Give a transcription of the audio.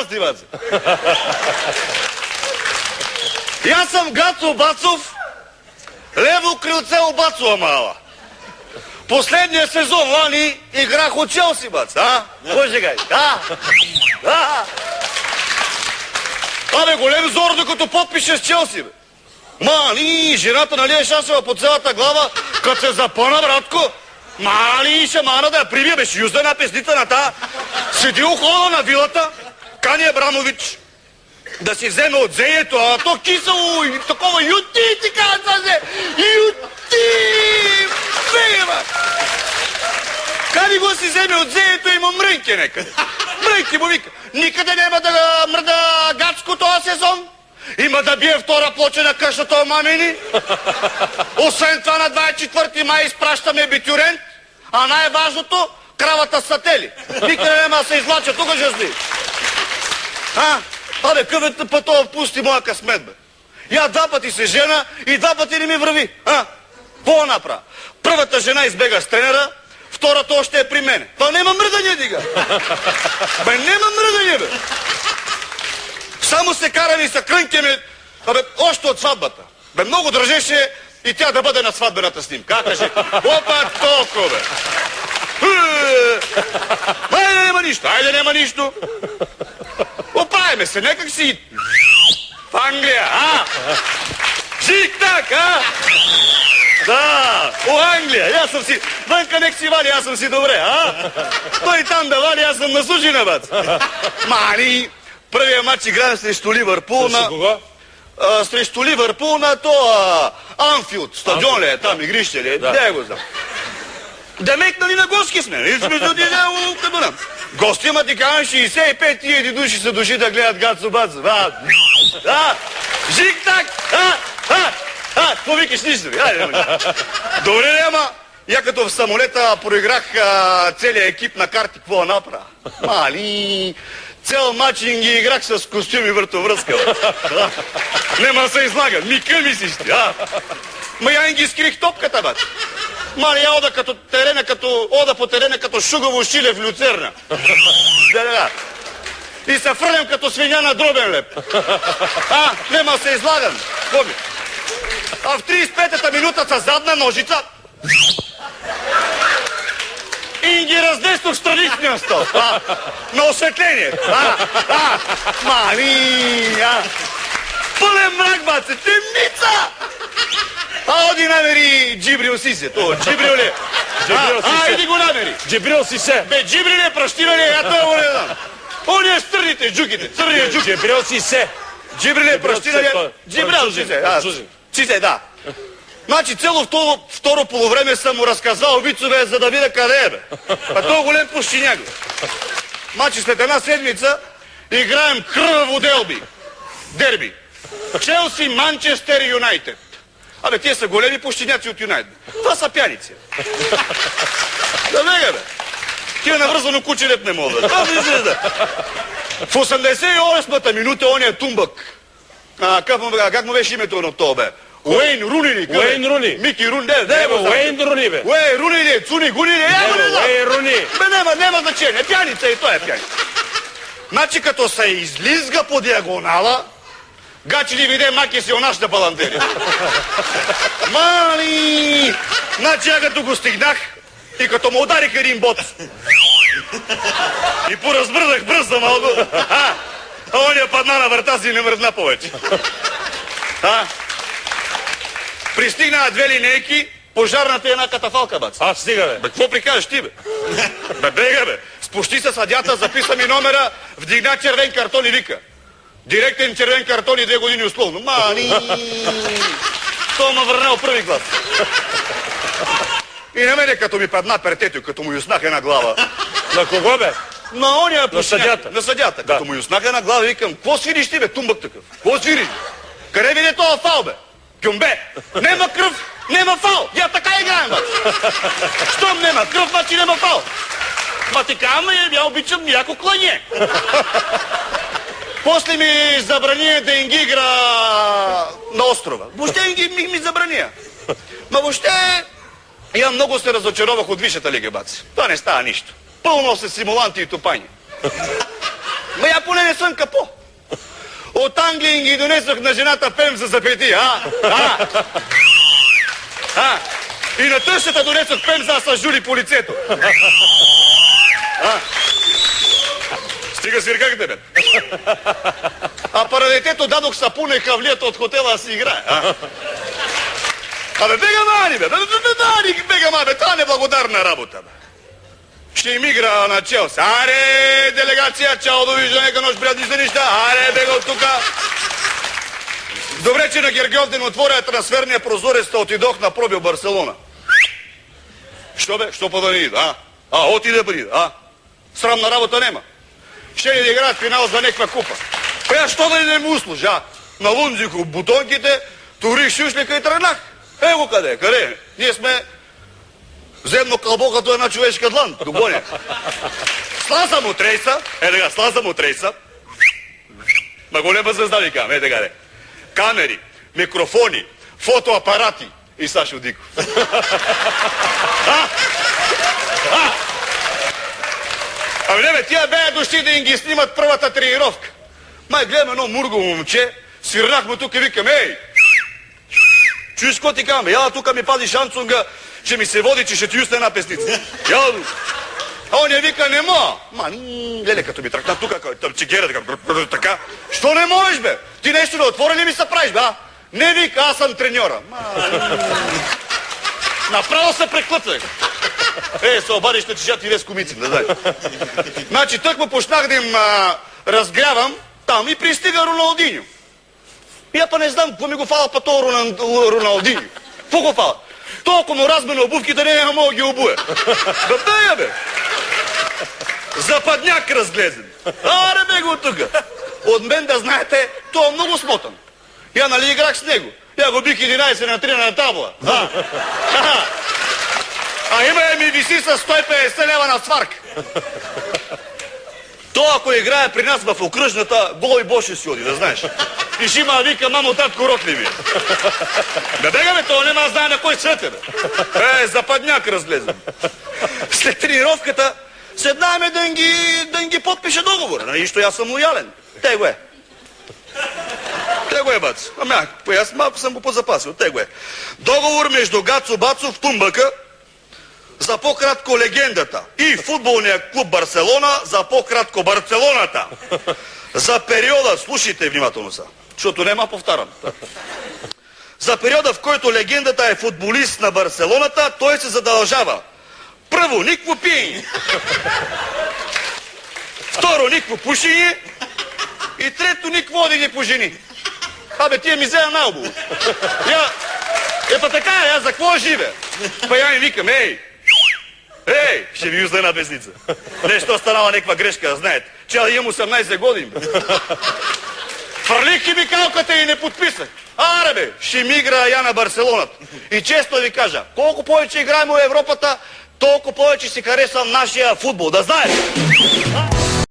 опасни, баце. И аз съм Гацо Бацов, лево крилце Обацова мала. Последния сезон, лани, играх от Челси, бац, Кой ще гай? Абе, голем зор, докато подпише с Челси, бе. Мали, жената, нали е шашева по цялата глава, като се запъна, братко. Мали, ще мана да я прибия, бе, ще юзда една песница на та. Седи ухода на вилата, кани Абрамович да си вземе от зеето, а то кисело и такова юти, ти казва се, юти, бега, кани го си вземе от зеето и му мрънки некъде. Мрънки му вика, никъде няма да мръда Гацко този сезон. Има да бие втора плоча на къщата от мамини. Освен това на 24 май изпращаме битюрент, а най-важното, кравата с сатели. Никъде няма да се излача, тук жезли. Абе, къвето път това впусти моя късмет, бе. Я два пъти се жена и два пъти не ми върви. Какво направя? Първата жена избега с тренера, втората още е при мене. Това нема мръдане, дига. Бе, нема мръдане, бе. Само се караме и се крънкеме, още от сватбата. Бе, много държеше и тя да бъде на сватбената снимка. Каже, опа, толкова, бе. Айде, нема нищо, айде, нема нищо. Оправиме се, некак си в Англия, Жик-так, Да, у Англия, аз съм си, вънка нек си вали, аз съм си добре, Той там да вали, аз съм на сужина, бац. Мани, първия матч играем срещу Ливърпул на... Кого? Срещу Ливърпул на Анфилд, стадион ли е, там игрище ли е, не го знам. Демек, нали на гостки сме, нали сме да отидем като нам. Гости има ти казвам 65 000 души са дошли да гледат Гацо Бацов. Жик-так, какво викаш нищо? Добре, ама, я като в самолета проиграх целият екип на карти, какво направя? Мали, цел матчин ги играх с костюми въртовръзка. Нема се излагам, мика ми си ще. Ма я ги скрих топката, бат. Мали, я ода като терена, ода по терена като шугово шиле в люцерна. Да. И се фърлям като свиня на дробен леп. Нема се излагам. Коби? А в 35-та минута с задна ножица и ги разнесох страничния стол. На осветление. Мали, пълен мрак, баце, темница! Оди намери Джибрил Сисе. Джибрил ли? Иди го намери. Джибрил Сисе. Бе, Джибрил ли, пращира ли, това го не знам. Они е стърните джуките, църния джуки. Джибрил Сисе. Джибрил ли, пращира ли? Джибрил Сисе. Сисе, да. Значи цело второ полувреме съм му разказал вицове, за да видя къде е, бе. А той е голем пущиняк. Значи след една седмица играем кръво дерби. Челси, Манчестър Юнайтед. Абе, тия са големи пущиняци от Юнайтед. Това са пяници. Да бега, бе. Тия навързано куче леп не мога. В 88-та минута ония тумбък. Как му беше името на това, бе? Уейн Руни ли? Уейн Руни. Мики Руни. Уейн Руни, бе. Уейн Руни ли? Цуни Гуни ли? Уейн Руни. Бе, няма значение. Пяница и той е пяница. Значи като се излизга по диагонала, гачи ли виде маки си онаш да баландери. Мали! Значи я като го стигнах и като му ударих един бот. И поразбързах бръзда малко. А ония падна на врата си и не мръзна повече. Пристигна две линейки, пожарната е една катафалка, бац. Стига, бе. Бе, какво прикажеш ти, бе? Бе, бега, бе. Спущи се съдята, записа ми номера, вдигна червен картон и вика. Директен червен картон и 2 години условно. Мани! То ме върнал първи глас. И на мене като ми падна пертето, като му юснах една глава. На кого, бе? На ония съдята. На съдята. Да. Като му юснах една глава, викам, какво свириш ти, бе, тумбък такъв? Какво свириш? Къде виде това фал, бе? Кюмбе, нема кръв, нема фал. Я така играем, бе. Щом нема кръв, значи нема фал. Ма ти казвам, я обичам яко клане. После ми забрани да им ги игра на острова. Въобще ми забрания. Ма въобще я много се разочаровах от висшата лига, баци. Това не става нищо. Пълно се симуланти и топани. Ма я поне не съм капо. От Англия ги донесох на жената Пем за запети, И на тъщата донесох Пемза с жули по лицето. Стига свиркахте, бе. А пара детето дадох сапуна и хавлията от хотела да си играе. Абе, бега мани, бе. Бега мани, бе. Това е неблагодарна работа, бе. Ще им игра на Челси. Аре, делегация, чао, довиждане, нощ, приятни за нища. Аре, бега от тука. Добре, че на Гергьов да ми отворя трансферния прозорец, отидох на проби в Барселона. Що бе? Що па да не ида, отиде да прида, Срамна работа нема. Ще ли да играят финал за някаква купа? Па що да не му услужи, Налунзих бутонките, турих шушлика и тръгнах. Его къде? Къде? Ние сме земно кълбо като една човешка длан. Догоня. Слазам от рейса, слазам от рейса. Ма голема звезда ви кам, така де. Камери, микрофони, фотоапарати и Сашо Диков. Ами не бе, тия бея дошли да им ги снимат първата тренировка. Май гледам едно мурго момче, свирнахме тук и викам, ей! Чуеш какво ти кам? Яла тук ми пази шансунга, че ми се води, че ще ти юсне една песница. Яла тук. А он я вика, не ма. Леле, като ми тръкна тук, тъмчегера, така. Що не можеш, бе? Ти нещо не отвори ли ми се правиш, бе, Не вика, аз съм треньора. Направо се преклъпнах. Се обадиш на чешат и лес комици, да знаеш. Значи, тък му почнах да им разгрявам, там и пристига Роналдиньо. И я па не знам, какво ми го фала па то Роналдиньо. Какво го фала? Толкова му разме на обувките, не мога да ги обуя. Да, бе. Западняк разглезен. Аре, бе го тука. От мен да знаете, той е много смотан. Я нали играх с него. Я го бих 11 на 3 на табла. А има ми виси с 150 лева на сварка. То ако играе при нас в окръжната, гол и Боше си оди, да знаеш. И ще има вика, мамо, татко, рот ли ви? Да бега, бе, това нема знае на кой свет е, бе. Западняк разглезен. След тренировката седнаме да ги подпише договор. Нищо, аз съм лоялен. Те го е. Те го е, бац. Ами аз малко съм го позапасил. Те го е. Договор между Гацо Бацов в Тумбъка за по-кратко легендата и футболния клуб Барселона за по-кратко Барселоната. За периода, слушайте внимателно са, защото нема повтарям. За периода, в който легендата е футболист на Барселоната, той се задължава. Първо, никво пиене. Второ, никво пушене. И трето, никво водене по жени. Абе, тия ми взема най-обо. Па така, аз за какво живе? Па я ми викам, ей, ще ви юзна една песница. Нещо станала някаква грешка, знаете. Че да имам 18 години. Фърлих химикалката и не подписах. Аре бе, ще ми игра я на Барселоната. И често ви кажа, колко повече играем в Европата, толкова повече си харесвам нашия футбол. Да знаеш!